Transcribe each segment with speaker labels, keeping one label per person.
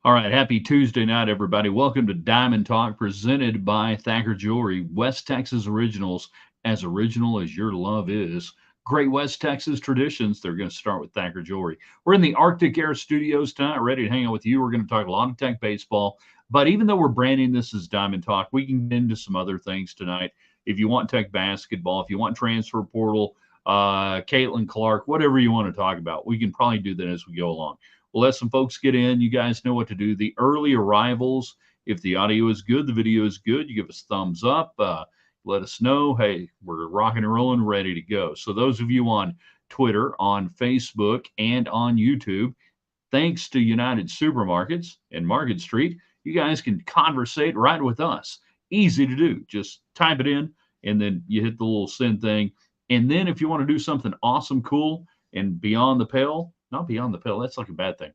Speaker 1: All right, happy Tuesday night, everybody. Welcome to Diamond Talk, presented by Thacker Jewelry, West Texas Originals, as original as your love is. Great West Texas traditions. They're going to start with Thacker Jewelry. We're in the Arctic Air Studios tonight, ready to hang out with you. We're going to talk a lot of Tech baseball. But even though we're branding this as Diamond Talk, we can get into some other things tonight. If you want Tech basketball, if you want transfer portal, Caitlin Clark, whatever you want to talk about, we can probably do that as we go along. We'll let some folks get in. You guys know what to do. The early arrivals, if the audio is good, the video is good, you give us thumbs up. Let us know, hey, we're rocking and rolling, ready to go. So those of you on Twitter, on Facebook, and on YouTube, thanks to United Supermarkets and Market Street, you guys can conversate right with us. Easy to do. Just type it in, and then you hit the little send thing. And then if you want to do something awesome, cool, and beyond the pale, not beyond the pale, that's like a bad thing.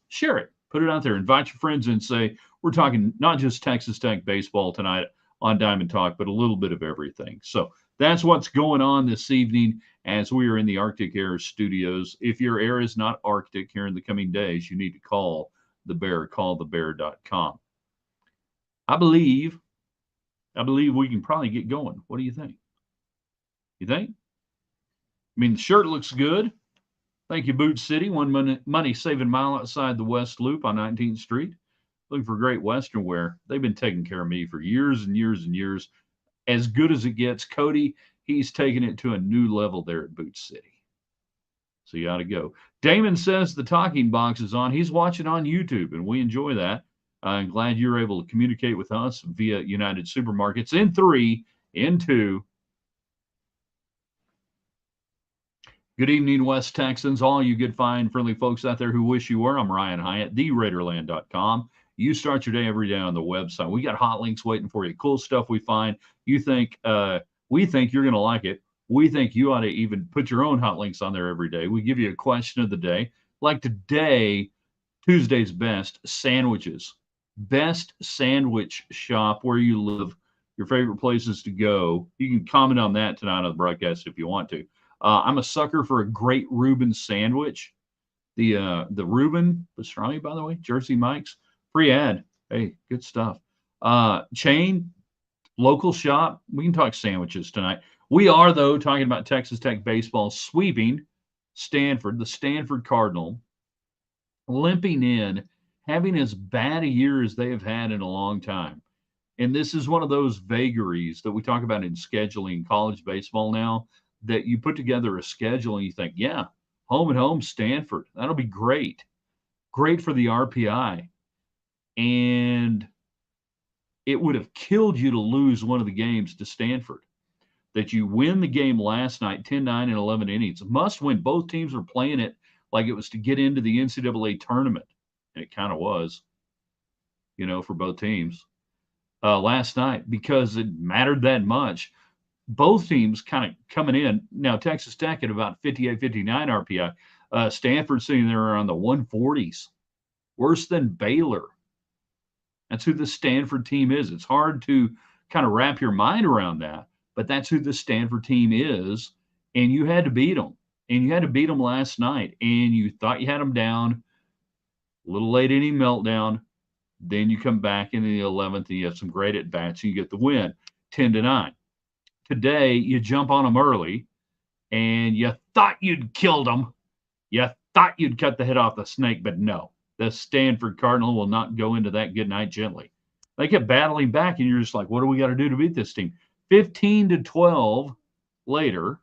Speaker 1: Share it, put it out there, invite your friends and say, we're talking not just Texas Tech baseball tonight on Diamond Talk, but a little bit of everything. So that's what's going on this evening as we are in the Arctic Air Studios. If your air is not Arctic here in the coming days, you need to call the Bear, callthebear.com. I believe we can probably get going. What do you think? You think? I mean, the shirt looks good. Thank you, Boot City. One money-saving mile outside the West Loop on 19th Street. Looking for great Western wear. They've been taking care of me for years and years and years. As good as it gets. Cody, he's taking it to a new level there at Boot City. So you ought to go. Damon says the talking box is on. He's watching on YouTube, and we enjoy that. I'm glad you're able to communicate with us via United Supermarkets. In 3, in 2. Good evening, West Texans, all you good, fine, friendly folks out there who wish you were. I'm Ryan Hyatt, theraiderland.com. You start your day every day on the website. We got hot links waiting for you, cool stuff we find. You think, we think you're going to like it. We think you ought to even put your own hot links on there every day. We give you a question of the day. Like today, Tuesday's best, sandwiches. Best sandwich shop where you live, your favorite places to go. You can comment on that tonight on the broadcast if you want to. I'm a sucker for a great Reuben sandwich. The Reuben pastrami, by the way, Jersey Mike's, free ad. Hey, good stuff. Chain, local shop. We can talk sandwiches tonight. We are, though, talking about Texas Tech baseball sweeping Stanford, the Stanford Cardinal, limping in, having as bad a year as they have had in a long time. And this is one of those vagaries that we talk about in scheduling college baseball now, that you put together a schedule and you think, yeah, home and home, Stanford. That'll be great. Great for the RPI. And it would have killed you to lose one of the games to Stanford. That you win the game last night, 10-9 and 11 innings. Must win. Both teams were playing it like it was to get into the NCAA tournament. And it kind of was, for both teams last night, because it mattered that much. Both teams kind of coming in. Now, Texas Tech at about 58, 59 RPI. Stanford sitting there around the 140s. Worse than Baylor. That's who the Stanford team is. It's hard to kind of wrap your mind around that, but that's who the Stanford team is, and you had to beat them. And you had to beat them last night, and you thought you had them down. A little late inning meltdown. Then you come back in the 11th, and you have some great at-bats, and you get the win, 10-9. Today, you jump on them early, and you thought you'd killed them. You thought you'd cut the head off the snake, but no. The Stanford Cardinal will not go into that good night gently. They kept battling back, and you're just like, what do we got to do to beat this team? 15-12 later,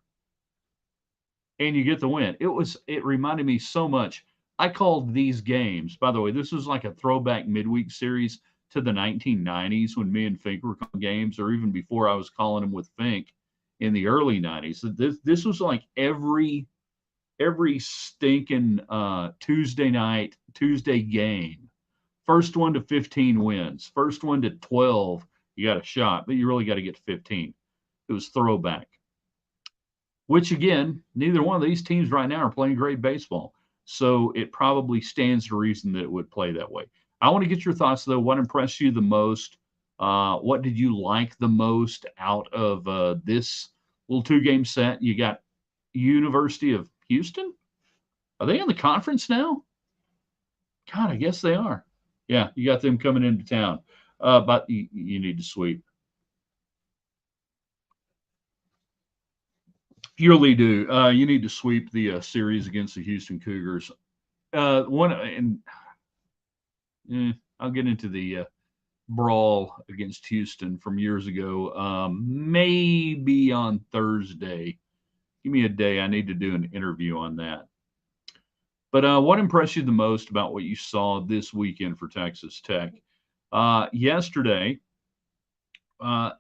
Speaker 1: and you get the win. It reminded me so much. I called these games, by the way, this was like a throwback midweek series to the 1990s when me and Fink were calling games, or even before I was calling them with Fink in the early 90s. This was like every stinking Tuesday game. First one to 15 wins. First one to 12, you got a shot, but you really got to get to 15. It was throwback. Which, again, neither one of these teams right now are playing great baseball. So it probably stands to reason that it would play that way. I want to get your thoughts, though. What impressed you the most? What did you like the most out of this little 2-game set? You got University of Houston. Are they in the conference now? God, I guess they are. Yeah, you got them coming into town. But you need to sweep. You really do. You need to sweep the series against the Houston Cougars. One and I'll get into the brawl against Houston from years ago. Maybe on Thursday. Give me a day. I need to do an interview on that. But what impressed you the most about what you saw this weekend for Texas Tech? Yesterday, uh,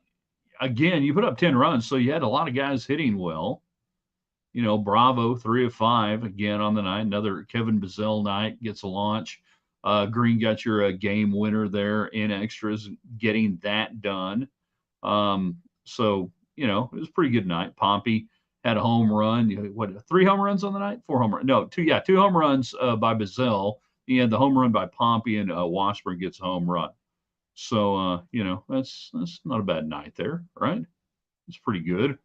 Speaker 1: again, you put up 10 runs, so you had a lot of guys hitting well. Bravo, 3 of 5 again on the night. Another Kevin Bazell night gets a launch. Green got your game winner there in extras, getting that done. It was a pretty good night. Pompey had a home run. What, 3 home runs on the night? 4 home runs? No, two. Yeah, 2 home runs by Bazell. He had the home run by Pompey, and Washburn gets a home run. So that's not a bad night there, right? It's pretty good.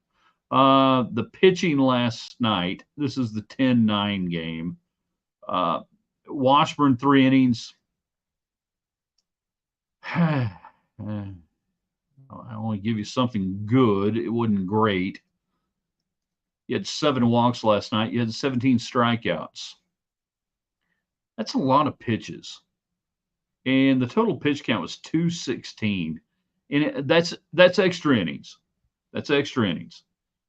Speaker 1: The pitching last night. This is the 10-9 game. Washburn 3 innings. I only give you something good. It wasn't great. You had 7 walks last night. You had 17 strikeouts. That's a lot of pitches. And the total pitch count was 216. And that's extra innings. That's extra innings.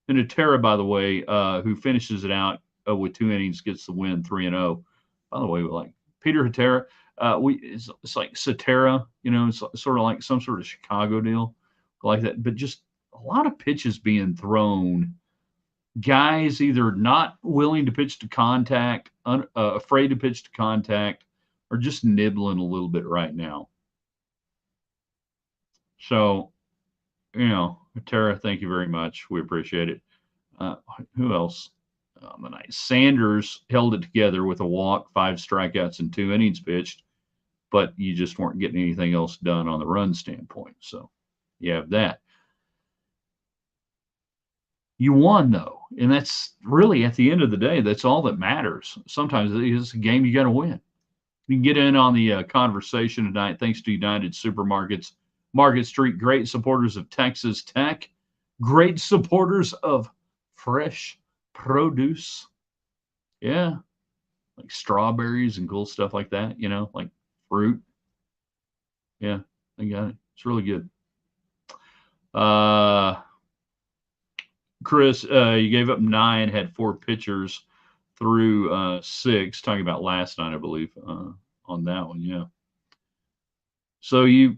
Speaker 1: And Atera, by the way, who finishes it out with 2 innings, gets the win 3-0. By the way, like Peter Hatera, it's like Satera, it's sort of like some sort of Chicago deal like that. But just a lot of pitches being thrown. Guys either not willing to pitch to contact, afraid to pitch to contact, or just nibbling a little bit right now. So, Tara, thank you very much. We appreciate it. Who else on the night? Sanders held it together with a walk, 5 strikeouts, and 2 innings pitched, but you just weren't getting anything else done on the run standpoint. So you have that. You won, though, and that's really, at the end of the day, that's all that matters. Sometimes it's a game you got to win. You can get in on the conversation tonight thanks to United Supermarkets, Market Street, great supporters of Texas Tech, great supporters of fresh produce. Yeah, like strawberries and cool stuff like that, like fruit. Yeah, I got it. It's really good. Chris, you gave up 9, had 4 pitchers through 6. Talking about last night, I believe, on that one. Yeah. So you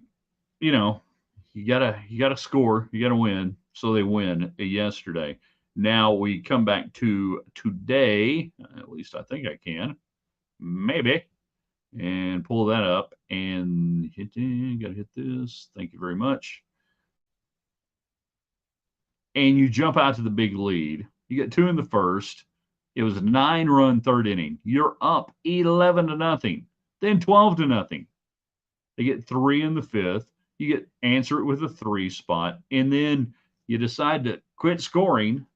Speaker 1: gotta score, you gotta win. So they win yesterday. Now we come back to today. At least I think I can, maybe, and pull that up and gotta hit this. Thank you very much. And you jump out to the big lead. You get 2 in the first. It was a 9-run third inning. You're up 11-0, then 12-0. They get 3 in the fifth. You answer it with a 3 spot, and then you decide to quit scoring.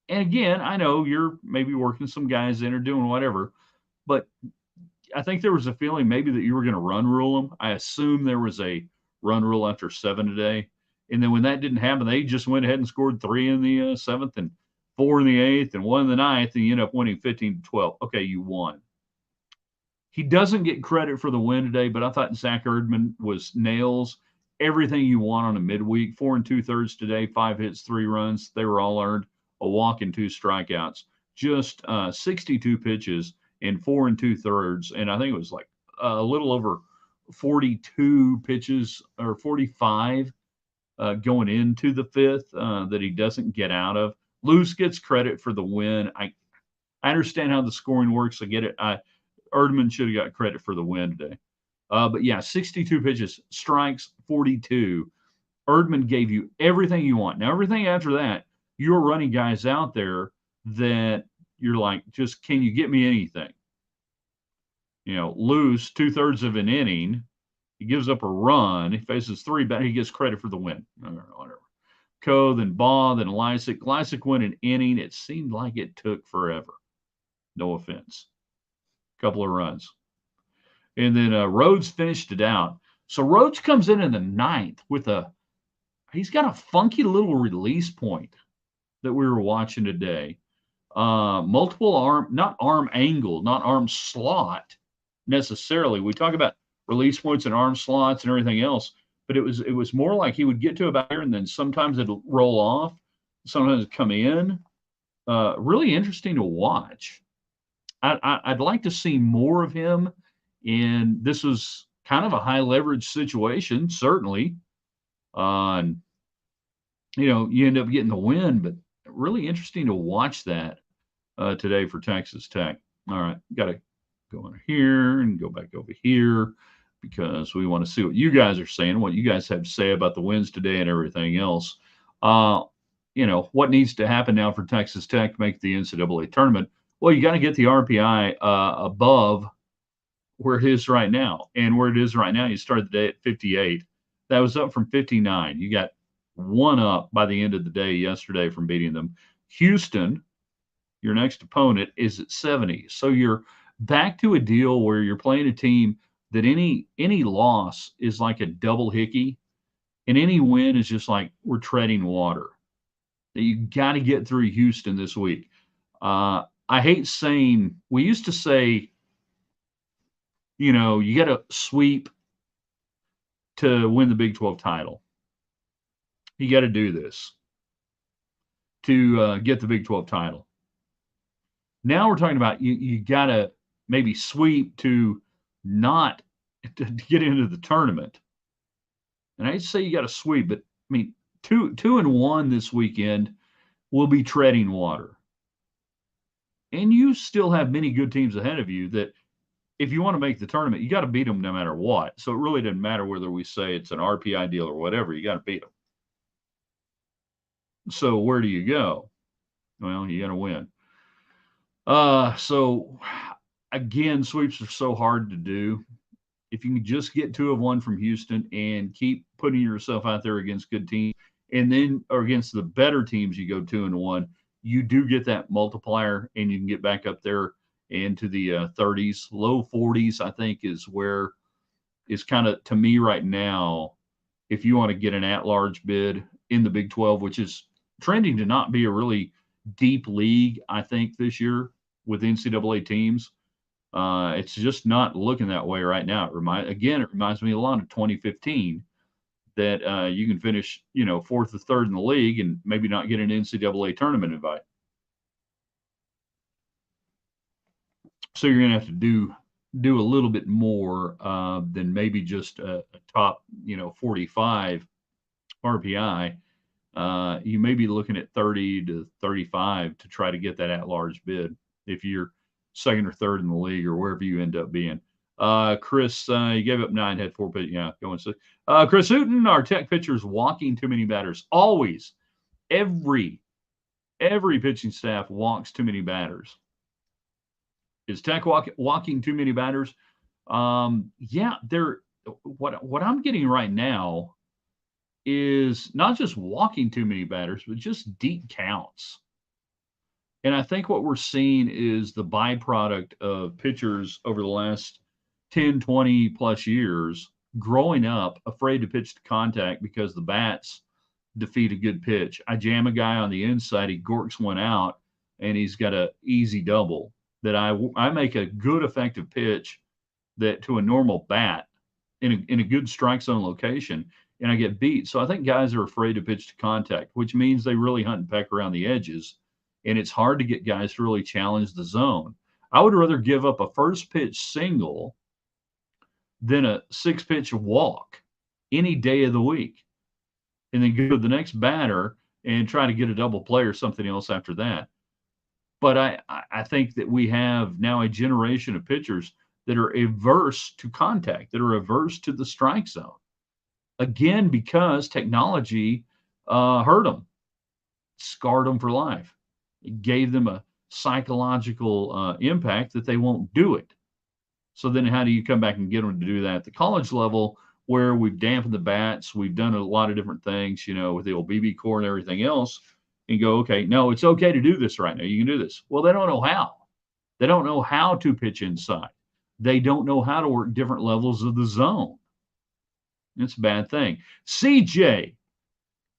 Speaker 1: And again, I know you're maybe working some guys in or doing whatever, but I think there was a feeling maybe that you were going to run rule them. I assume there was a run rule after 7 today. And then when that didn't happen, they just went ahead and scored 3 in the 7th and 4 in the 8th and 1 in the 9th, and you end up winning 15-12. Okay, you won. He doesn't get credit for the win today, but I thought Zach Erdman was nails. Everything you want on a midweek. 4 2/3 today, 5 hits, 3 runs. They were all earned. A walk and 2 strikeouts. Just 62 pitches in 4 2/3, and I think it was like a little over 42 pitches or 45 going into the 5th that he doesn't get out of. Luce gets credit for the win. I understand how the scoring works. I get it. Erdman should have got credit for the win today. But yeah, 62 pitches, strikes 42. Erdman gave you everything you want. Now, everything after that, you're running guys out there that you're like, just can you get me anything? Luce 2/3 of an inning. He gives up a run. He faces 3 back. He gets credit for the win. Whatever. Co, then Baugh, then Lysick. Lysick went an inning. It seemed like it took forever. No offense. Couple of runs. And then Rhodes finished it out. So Rhodes comes in the ninth with he's got a funky little release point that we were watching today. Multiple arm, not arm angle, not arm slot necessarily. We talk about release points and arm slots and everything else, but it was more like he would get to about here and then sometimes it'll roll off, sometimes it'd come in. Really interesting to watch. I'd like to see more of him. And this was kind of a high leverage situation, certainly. And, you end up getting the win, but really interesting to watch that today for Texas Tech. All right, got to go in here and go back over here because we want to see what you guys are saying, what you guys have to say about the wins today and everything else. What needs to happen now for Texas Tech to make the NCAA tournament? Well, you got to get the RPI above where it is right now. And where it is right now, you started the day at 58. That was up from 59. You got one up by the end of the day yesterday from beating them. Houston, your next opponent, is at 70. So you're back to a deal where you're playing a team that any loss is like a double hickey, and any win is just like we're treading water. You got to get through Houston this week. I hate saying, we used to say, you got to sweep to win the Big 12 title. You got to do this to get the Big 12 title. Now we're talking about you got to maybe sweep to not to get into the tournament. And I say you got to sweep, but I mean 2-1 this weekend will be treading water. And you still have many good teams ahead of you that if you want to make the tournament, you got to beat them no matter what. So it really doesn't matter whether we say it's an RPI deal or whatever. You got to beat them. So where do you go? Well, you got to win. So again, sweeps are so hard to do. If you can just get 2 of 1 from Houston and keep putting yourself out there against good teams, and then or against the better teams, you go 2-1. You do get that multiplier, and you can get back up there into the 30s, low 40s. I think is where is kind of to me right now. If you want to get an at-large bid in the Big 12, which is trending to not be a really deep league, I think this year with NCAA teams. It's just not looking that way right now. It reminds me a lot of 2015 that you can finish, 4th or 3rd in the league and maybe not get an NCAA tournament invite. So you're going to have to do a little bit more than maybe just a top, 45 RPI. You may be looking at 30 to 35 to try to get that at-large bid if you're 2nd or 3rd in the league or wherever you end up being. Chris, you gave up 9, had 4 pitch. Yeah, going 6. Chris Hooten, our Tech pitcher is walking too many batters. Always, every pitching staff walks too many batters. Is Tech walking too many batters? Yeah, they're what I'm getting right now is not just walking too many batters, but just deep counts. And I think what we're seeing is the byproduct of pitchers over the last 10, 20 plus years growing up afraid to pitch to contact because the bats defeat a good pitch. I jam a guy on the inside, he gorks one out, and he's got an easy double. That I make a good effective pitch that to a normal bat in a good strike zone location, and I get beat. So I think guys are afraid to pitch to contact, which means they really hunt and peck around the edges. And it's hard to get guys to really challenge the zone. I would rather give up a first pitch single than a 6-pitch walk any day of the week, and then go to the next batter and try to get a double play or something else after that. But I think that we have now a generation of pitchers that are averse to contact, that are averse to the strike zone. Again, because technology hurt them, scarred them for life. It gave them a psychological impact that they won't do it. So then how do you come back and get them to do that at the college level where we've dampened the bats, we've done a lot of different things, with the old BB core and everything else, and go, okay, no, it's okay to do this right now. You can do this. Well, they don't know how. They don't know how to pitch inside. They don't know how to work different levels of the zone. It's a bad thing. CJ,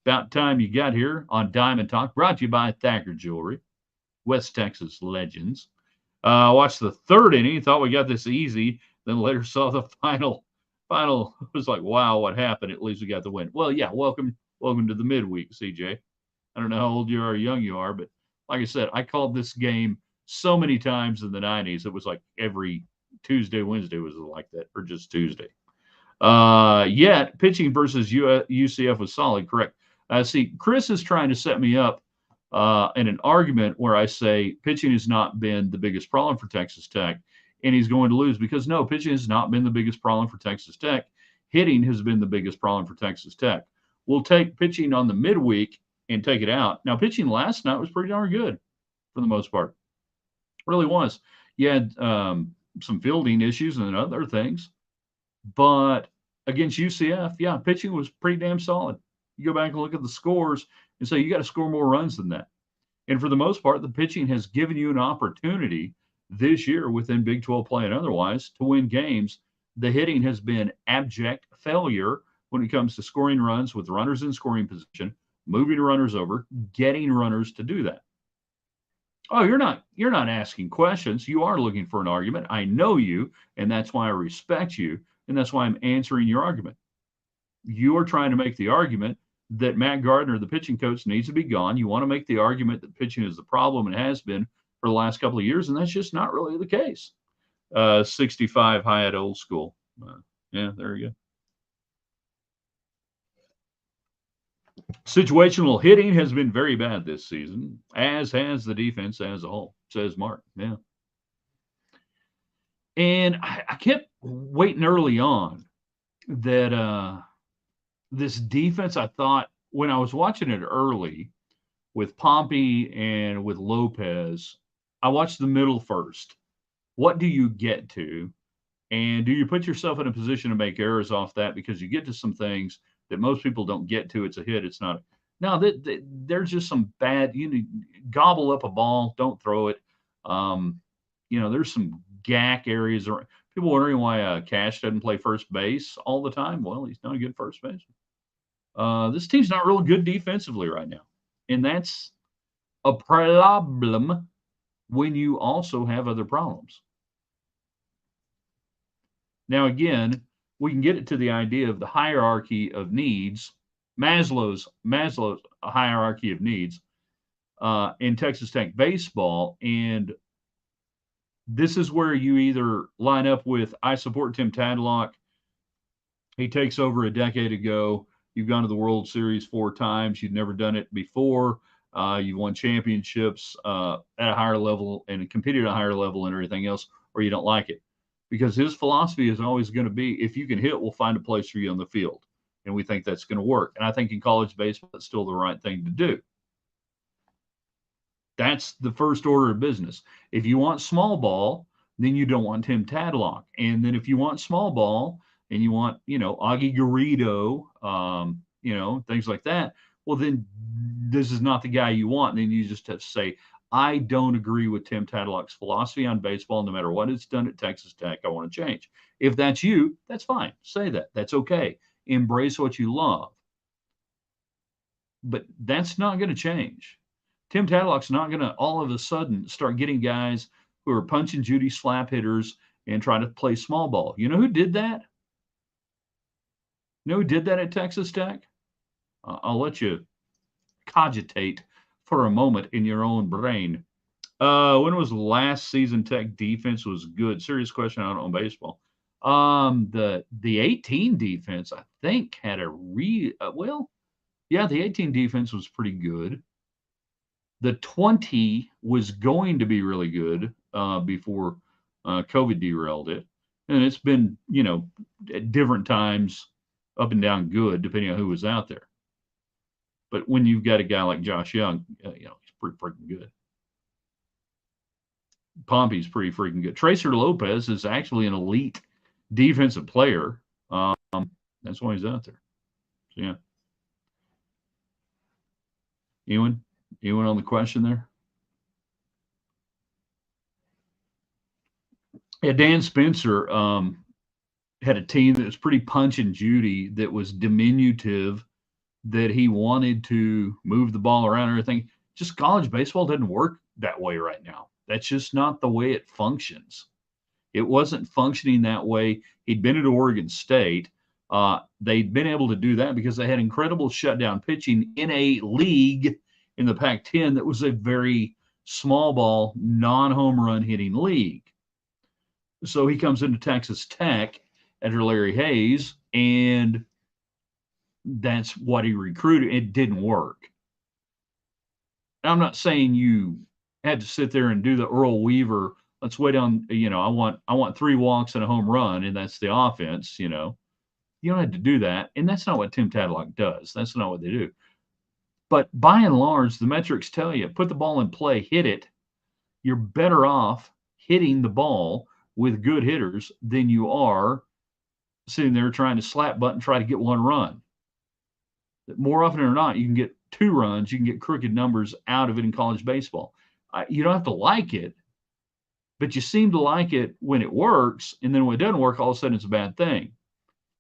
Speaker 1: about time you got here on Diamond Talk, brought to you by Thacker Jewelry, West Texas legends. Watched the third inning, thought we got this easy, then later saw the final. Final was like, wow, what happened? At least we got the win. Well, yeah, welcome to the midweek, CJ. I don't know how old you are or young you are, but like I said, I called this game so many times in the 90s. It was like every Tuesday, Wednesday was like that, or just Tuesday. Yet pitching versus UCF was solid, correct. See, Chris is trying to set me up in an argument where I say pitching has not been the biggest problem for Texas Tech, and he's going to lose because no, pitching has not been the biggest problem for Texas Tech. Hitting has been the biggest problem for Texas Tech. We'll take pitching on the midweek and take it out. Now, pitching last night was pretty darn good for the most part. It really was. You had some fielding issues and other things. But against UCF, yeah, pitching was pretty damn solid. You go back and look at the scores and say you got to score more runs than that. And for the most part, the pitching has given you an opportunity this year within Big 12 play and otherwise to win games. The hitting has been abject failure when it comes to scoring runs with runners in scoring position, moving runners over, getting runners to do that. Oh, you're not asking questions. You are looking for an argument. I know you, and that's why I respect you, and that's why I'm answering your argument. You are trying to make the argument that Matt Gardner, the pitching coach, needs to be gone. You want to make the argument that pitching is the problem and has been for the last couple of years, and that's just not really the case. 65 Hyatt Old School. Yeah, there you go. Situational hitting has been very bad this season, as has the defense as a whole, says Mark. Yeah. And I kept waiting early on that this defense, I thought when I was watching it early with Pompey and with Lopez, I watched the middle first. What do you get to? And do you put yourself in a position to make errors off that? Because you get to some things that most people don't get to. It's a hit. It's not. Now, there's just some bad, gobble up a ball, don't throw it. There's some gack areas. Or people wondering why Cash doesn't play first base all the time. Well, he's not a good first baseman. This team's not real good defensively right now. And that's a problem when you also have other problems. Now, again, we can get it to the idea of the hierarchy of needs, Maslow's hierarchy of needs in Texas Tech baseball. And this is where you either line up with, I support Tim Tadlock. He takes over a decade ago. You've gone to the World Series 4 times. You've never done it before. You've won championships at a higher level and competed at a higher level and everything else, or you don't like it. Because his philosophy is always going to be, if you can hit, we'll find a place for you on the field. And we think that's going to work. And I think in college baseball, that's still the right thing to do. That's the first order of business. If you want small ball, then you don't want Tim Tadlock. And then if you want small ball and you want, Augie Garrido, things like that, well, then this is not the guy you want. And then you just have to say, I don't agree with Tim Tadlock's philosophy on baseball. No matter what it's done at Texas Tech, I want to change. If that's you, that's fine. Say that. That's okay. Embrace what you love. But that's not going to change. Tim Tadlock's not going to all of a sudden start getting guys who are punch and Judy slap hitters and try to play small ball. You know who did that? You know who did that at Texas Tech? I'll let you cogitate for a moment in your own brain. When was the last season Tech defense was good? Serious question out on baseball. The 18 defense, I think, had a the 18 defense was pretty good. The 20 was going to be really good before COVID derailed it. And it's been, at different times up and down good, depending on who was out there. But when you've got a guy like Josh Young, he's pretty freaking good. Pompey's pretty freaking good. Tracer Lopez is actually an elite defensive player. That's why he's out there. So, yeah. Ewan on the question there? Yeah, Dan Spencer had a team that was pretty punch and Judy, that was diminutive, that he wanted to move the ball around and everything. Just college baseball doesn't work that way right now. That's just not the way it functions. It wasn't functioning that way. He'd been at Oregon State. They'd been able to do that because they had incredible shutdown pitching in a league in the Pac 10 that was a very small ball, non home run hitting league. So he comes into Texas Tech under Larry Hayes, and that's what he recruited. It didn't work. I'm not saying you had to sit there and do the Earl Weaver. Let's wait on, I want 3 walks and a home run, and that's the offense. You don't have to do that, and that's not what Tim Tadlock does. That's not what they do. But by and large, the metrics tell you put the ball in play, hit it. You're better off hitting the ball with good hitters than you are sitting there trying to slap button, try to get 1 run. More often than not, you can get 2 runs. You can get crooked numbers out of it in college baseball. You don't have to like it, but you seem to like it when it works, and then when it doesn't work, all of a sudden it's a bad thing.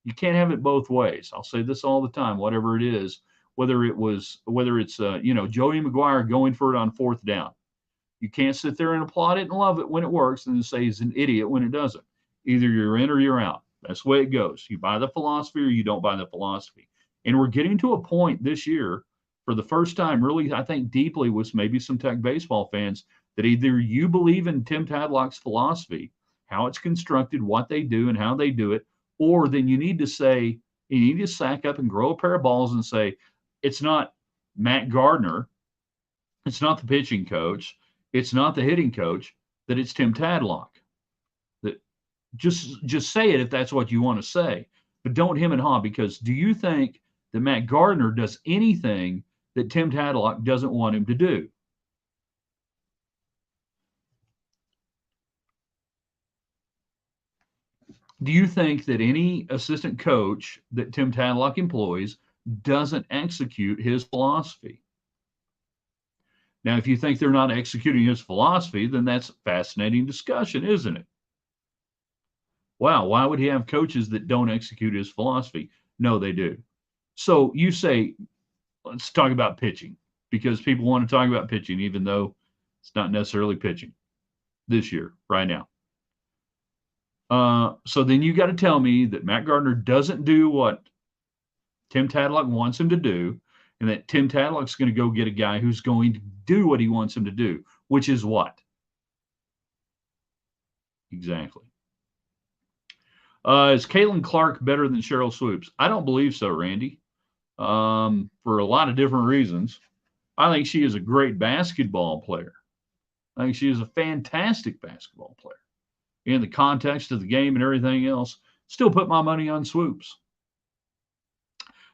Speaker 1: You can't have it both ways. I'll say this all the time, whatever it is, whether it's Joey McGuire going for it on 4th down. You can't sit there and applaud it and love it when it works and then say he's an idiot when it doesn't. Either you're in or you're out. That's the way it goes. You buy the philosophy or you don't buy the philosophy. And we're getting to a point this year, for the first time, really, I think deeply, with maybe some Tech baseball fans, that either you believe in Tim Tadlock's philosophy, how it's constructed, what they do, and how they do it, or then you need to sack up and grow a pair of balls and say, it's not Matt Gardner, it's not the pitching coach, it's not the hitting coach, that it's Tim Tadlock. That just say it if that's what you want to say, but don't him and haw, because do you think that Matt Gardner does anything that Tim Tadlock doesn't want him to do? Do you think that any assistant coach that Tim Tadlock employs doesn't execute his philosophy? Now, if you think they're not executing his philosophy, then that's a fascinating discussion, isn't it? Wow, why would he have coaches that don't execute his philosophy? No, they do. So you say, let's talk about pitching, because people want to talk about pitching, even though it's not necessarily pitching this year, right now. So then you got to tell me that Matt Gardner doesn't do what Tim Tadlock wants him to do, and that Tim Tadlock's going to go get a guy who's going to do what he wants him to do, which is what? Exactly. Is Caitlin Clark better than Cheryl Swoops? I don't believe so, Randy, for a lot of different reasons. I think she is a great basketball player. I think she is a fantastic basketball player. In the context of the game and everything else, still put my money on Swoops.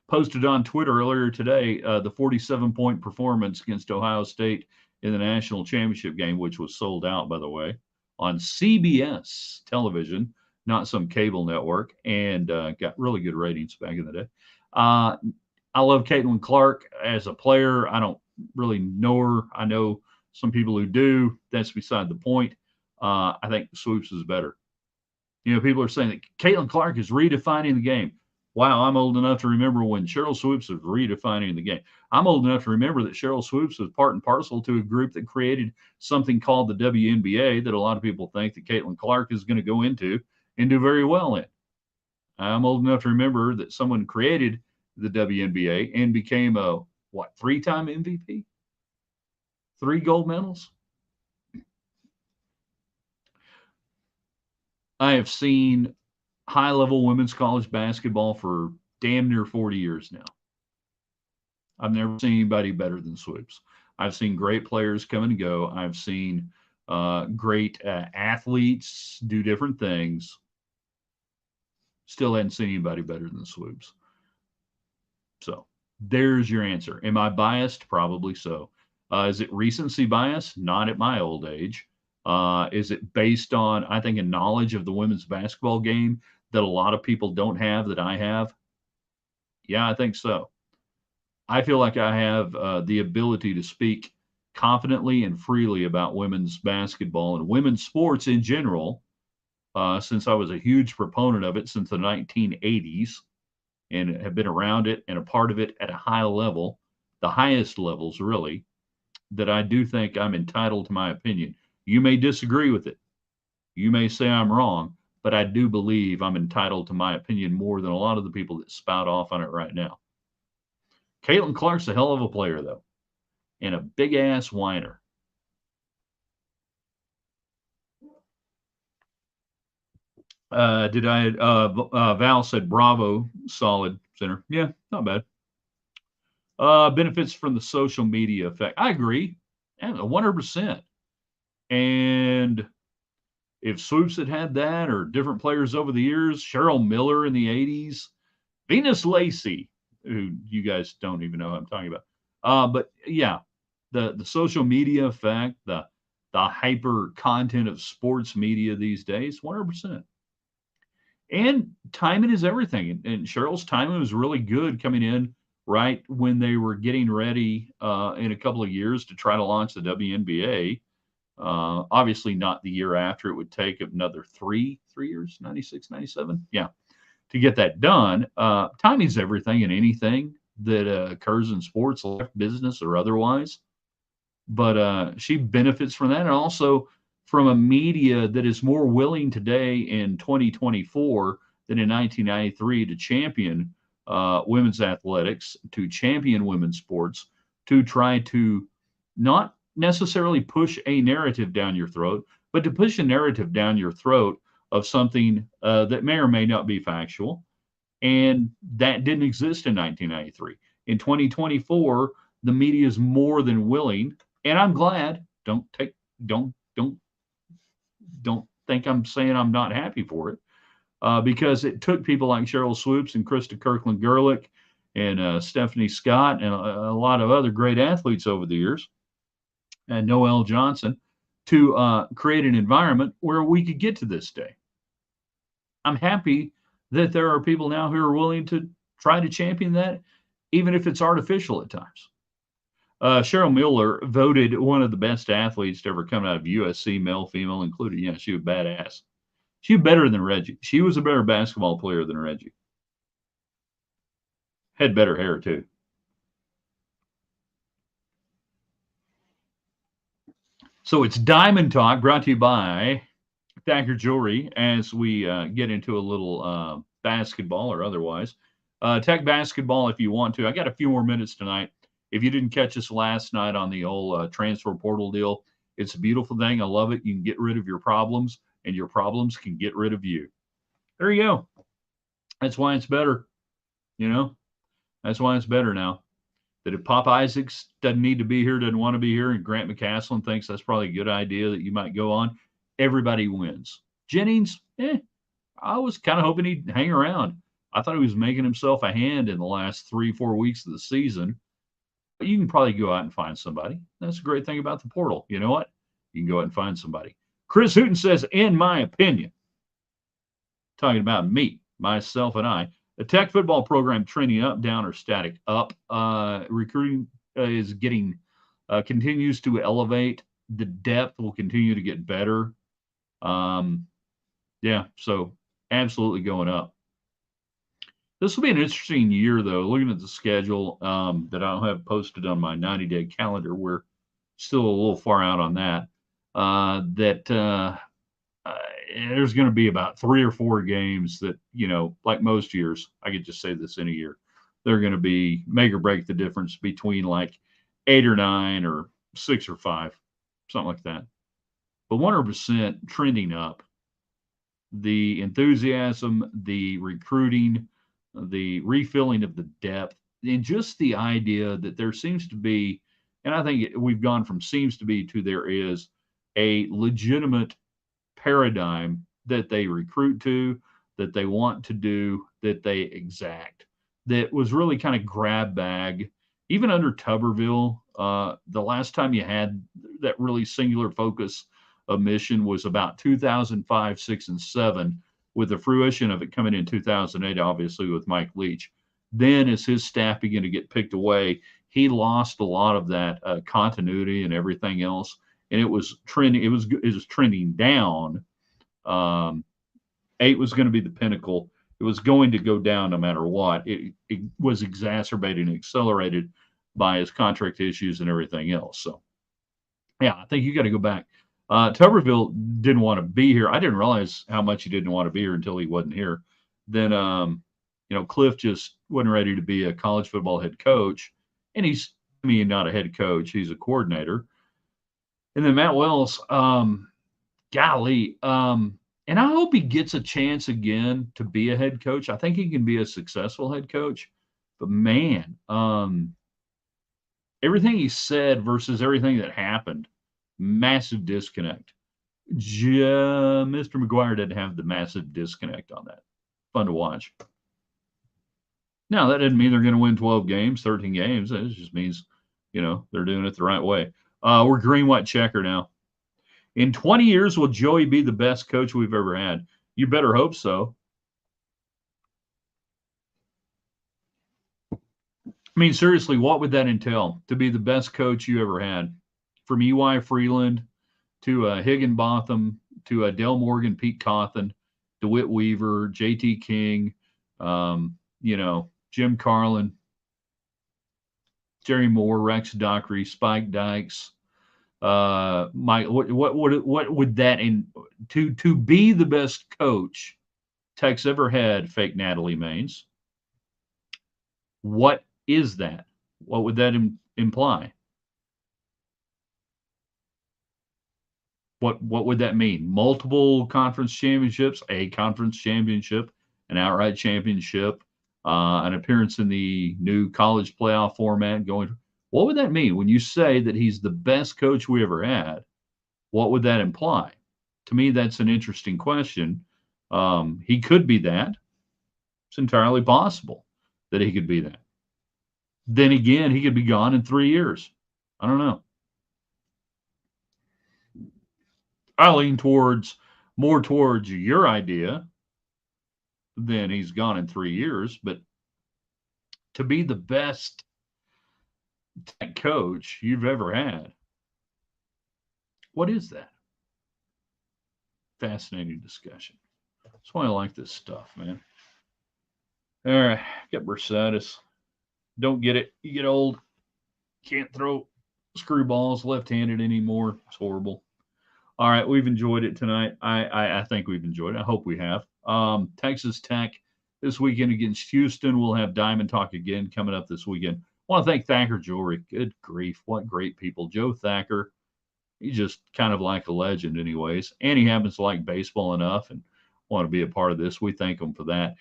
Speaker 1: Posted on Twitter earlier today the 47-point performance against Ohio State in the national championship game, which was sold out, by the way, on CBS television, not some cable network, and got really good ratings back in the day. I love Caitlin Clark as a player. I don't really know her. I know some people who do. That's beside the point. I think Swoops is better. People are saying that Caitlin Clark is redefining the game. Wow, I'm old enough to remember when Cheryl Swoops was redefining the game. I'm old enough to remember that Cheryl Swoops was part and parcel to a group that created something called the WNBA that a lot of people think that Caitlin Clark is going to go into and do very well in. I'm old enough to remember that someone created the WNBA and became a, 3-time MVP? 3 gold medals? I have seen high-level women's college basketball for damn near 40 years now. I've never seen anybody better than Swoops. I've seen great players come and go. I've seen great athletes do different things. Still hadn't seen anybody better than Swoops. So there's your answer. Am I biased? Probably so. Is it recency bias? Not at my old age. Is it based on, I think, a knowledge of the women's basketball game that a lot of people don't have that I have? Yeah, I think so. I feel like I have the ability to speak confidently and freely about women's basketball and women's sports in general since I was a huge proponent of it since the 1980s and have been around it and a part of it at a high level, the highest levels really, that I do think I'm entitled to my opinion. You may disagree with it. You may say I'm wrong, but I do believe I'm entitled to my opinion more than a lot of the people that spout off on it right now. Caitlin Clark's a hell of a player, though, and a big ass whiner. Val said Bravo, solid center. Yeah, not bad. Benefits from the social media effect. I agree, 100%. And if Swoops had that, or different players over the years, Cheryl Miller in the 80s, Venus Lacey, who you guys don't even know who I'm talking about. But yeah, the social media effect, the hyper content of sports media these days, 100%. And timing is everything. And Cheryl's timing was really good coming in right when they were getting ready in a couple of years to try to launch the WNBA. Obviously, not the year after. It would take another three years, 96, 97. Yeah, to get that done. Timing's everything in anything that occurs in sports, life, business, or otherwise. But she benefits from that, and also from a media that is more willing today in 2024 than in 1993 to champion women's athletics, to champion women's sports, to try to not necessarily push a narrative down your throat, but to push a narrative down your throat of something that may or may not be factual. And that didn't exist in 1993. In 2024, the media is more than willing, and I'm glad. Don't think I'm saying I'm not happy for it, because it took people like Cheryl Swoops and Krista Kirkland Gerlich and Stephanie Scott and a lot of other great athletes over the years, and Noelle Johnson, to create an environment where we could get to this day. I'm happy that there are people now who are willing to try to champion that, even if it's artificial at times. Cheryl Miller voted one of the best athletes to ever come out of USC, male, female included. Yeah, she was badass. She was better than Reggie. She was a better basketball player than Reggie. Had better hair, too. So it's Diamond Talk, brought to you by Thacker Jewelry, as we get into a little basketball or otherwise. Tech basketball if you want to. I got a few more minutes tonight. If you didn't catch us last night on the old transfer portal deal, it's a beautiful thing. I love it. You can get rid of your problems, and your problems can get rid of you. There you go. That's why it's better. You know, that's why it's better now. That if Pop Isaacs doesn't need to be here, doesn't want to be here, and Grant McCaslin thinks that's probably a good idea that you might go on, everybody wins. Jennings, I was kind of hoping he'd hang around. I thought he was making himself a hand in the last 3-4 weeks of the season. But you can probably go out and find somebody. That's a great thing about the portal. You know what? You can go out and find somebody. Chris Hooten says, in my opinion, talking about me, myself, and I, the Tech football program trending up, down, or static? Up. Recruiting is getting, continues to elevate. The depth will continue to get better. Yeah, so absolutely going up. This will be an interesting year, though. Looking at the schedule that I don't have posted on my 90-day calendar, we're still a little far out on that. There's going to be about 3 or 4 games that, like most years, I could just say this in a year, they're going to be make or break the difference between like 8 or 9 or 6 or 5, something like that. But 100% trending up. The enthusiasm, the recruiting, the refilling of the depth, and just the idea that there seems to be, and I think we've gone from seems to be to there is a legitimate paradigm that they recruit to, that they want to do, that they exact, that was really kind of grab bag. Even under Tuberville, the last time you had that really singular focus of mission was about 2005, 6, and 7, with the fruition of it coming in 2008, obviously, with Mike Leach. Then as his staff began to get picked away, he lost a lot of that continuity and everything else. And it was trending. It was trending down 8 was going to be the pinnacle. It was going to go down no matter what. It was exacerbated and accelerated by his contract issues and everything else. So, yeah, I think you got to go back. Tuberville didn't want to be here. I didn't realize how much he didn't want to be here until he wasn't here. Then, Cliff just wasn't ready to be a college football head coach. And he's, I mean, not a head coach, he's a coordinator. And then Matt Wells, golly, and I hope he gets a chance again to be a head coach. I think he can be a successful head coach. But man, everything he said versus everything that happened, massive disconnect. Mr. McGuire didn't have the massive disconnect on that. Fun to watch. Now, that doesn't mean they're going to win 12 games, 13 games. It just means, they're doing it the right way. We're green, white checker now. In 20 years, will Joey be the best coach we've ever had? You better hope so. I mean, seriously, what would that entail to be the best coach you ever had? From E.Y. Freeland to Higginbotham to Dale Morgan, Pete Cawthon, DeWitt Weaver, J.T. King, Jim Carlin, Jerry Moore, Rex Dockery, Spike Dykes. Mike, what would that to be the best coach Tech's ever had? Fake Natalie Maines. What is that? What would that imply? What would that mean? Multiple conference championships, a conference championship, an outright championship, an appearance in the new college playoff format. What would that mean when you say that he's the best coach we ever had? What would that imply? To me, that's an interesting question. He could be that. It's entirely possible that he could be that. Then again, he could be gone in 3 years. I don't know. I lean more towards your idea than he's gone in 3 years. But to be the best coach you've ever had, what is that? Fascinating discussion. That's why I like this stuff, man. All right, got bursitis. Don't get it. You get old. Can't throw screwballs left-handed anymore. It's horrible. All right, we've enjoyed it tonight. I think we've enjoyed it. I hope we have. Texas Tech this weekend against Houston. We'll have Diamond Talk again coming up this weekend. I want to thank Thacker Jewelry. Good grief, what great people. Joe Thacker, he's just kind of like a legend anyways. And he happens to like baseball enough and want to be a part of this. We thank him for that.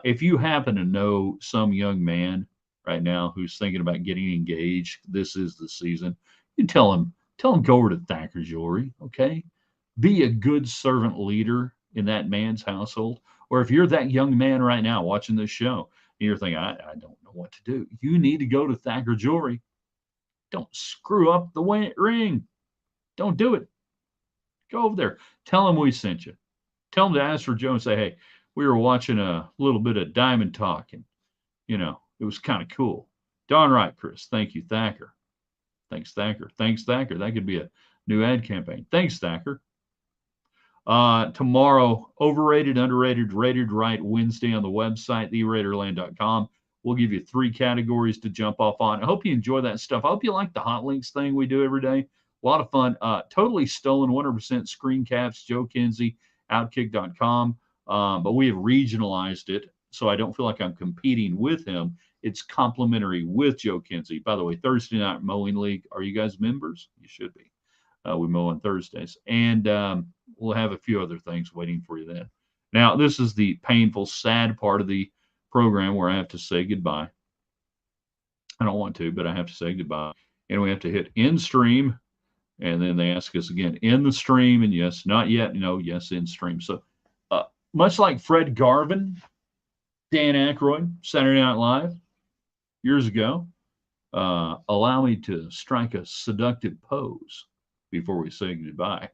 Speaker 1: If you happen to know some young man right now who's thinking about getting engaged, this is the season. You tell him go over to Thacker Jewelry, okay? Be a good servant leader in that man's household. Or if you're that young man right now watching this show, and you're thinking, I don't know what to do, you need to go to Thacker Jewelry. Don't screw up the ring. Don't do it. Go over there. Tell them we sent you. Tell them to ask for Joe and say, hey, we were watching a little bit of Diamond Talk, and, it was kind of cool. Darn right, Chris. Thank you, Thacker. Thanks, Thacker. Thanks, Thacker. That could be a new ad campaign. Thanks, Thacker. Tomorrow, overrated, underrated, rated right Wednesday on the website, theraiderland.com. We'll give you 3 categories to jump off on. I hope you enjoy that stuff. I hope you like the hot links thing we do every day. A lot of fun. Totally stolen 100% screen caps, Joe Kinsey, outkick.com. But we have regionalized it, so I don't feel like I'm competing with him. It's complimentary with Joe Kinsey. By the way, Thursday Night Mowing League. Are you guys members? You should be. We mow on Thursdays. And we'll have a few other things waiting for you then. Now, this is the painful, sad part of the program where I have to say goodbye. I don't want to, but I have to say goodbye. And we have to hit end stream. And then they ask us again, in the stream. And yes, not yet. No, yes, in stream. So much like Fred Garvin, Dan Aykroyd, Saturday Night Live, years ago, allow me to strike a seductive pose before we say goodbye.